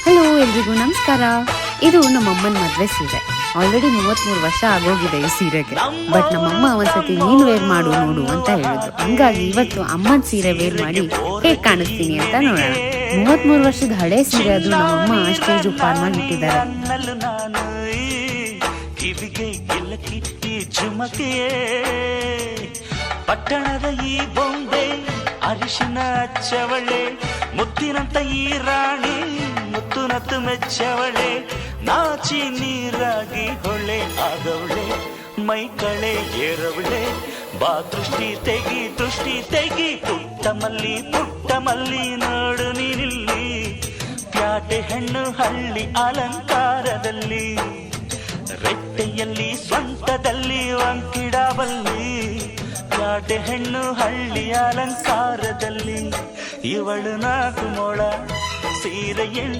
Hello ಎಲ್ರಿಗೂ ನಮಸ್ಕಾರ. ಇದು ನಮ್ಮಮ್ಮನ ಮದ್ವೆ ಸೀರೆ. ಆಲ್ರೆಡಿ 33 ವರ್ಷ ಆಗೋಗಿದೆ ಈ ಸೀರೆಗೆ. ಬಟ್ ನಮ್ಮಮ್ಮ ಒಂದ್ಸತಿ ನೀನು ವೇರ್ ಮಾಡು ನೋಡು ಅಂತ ಹೇಳಿದ್ರು. ಹಂಗಾಗಿ ಇವತ್ತು ಅಮ್ಮನ ಸೀರೆ ವೇರ್ ಮಾಡಿ ಹೇಗ್ ಕಾಣಿಸ್ತೀನಿ ಅಂತ ನೋಡೋಣ. 33 ವರ್ಷದ ಹಳೆ ಸೀರೆ, ಅದು ನಮ್ಮಮ್ಮ ಸ್ಟೇಜ್ ಪಾರ್ ಮಾಡಿ ಇಟ್ಟಿದ್ದಾರೆ. ಪಟ್ಟಣದ ಈ ಬೊಂಬೆ ಅರಿಶಿನ ಹಚ್ಚವಳೆ, ಮುತ್ತಿನಂತ ಈ ರಾಣಿ ಮುತ್ತುನತ್ತು ಮೆಚ್ಚವಳೆ, ನಾಚಿ ನೀರಾಗಿ ಹೊಳೆ ಆದವಳೆ, ಮೈ ಕಳೆ ಏರವಳೆ, ಬಾ ದೃಷ್ಟಿ ತೆಗಿ ಪುಟ್ಟ ಮಲ್ಲಿ ನೋಡು ನೀನಿಲ್ಲಿ, ಪ್ಯಾಟೆ ಹೆಣ್ಣು ಹಳ್ಳಿ ಅಲಂಕಾರದಲ್ಲಿ, ರೆಟ್ಟೆಯಲ್ಲಿ ಸ್ವಂತದಲ್ಲಿ ವಂಕಿಡಬಲ್ಲಿ, ಪ್ಯಾಟೆ ಹೆಣ್ಣು ಹಳ್ಳಿ ಅಲಂಕಾರದಲ್ಲಿ, ಇವಳು 4 ಮೊಳ ಸೀರೆ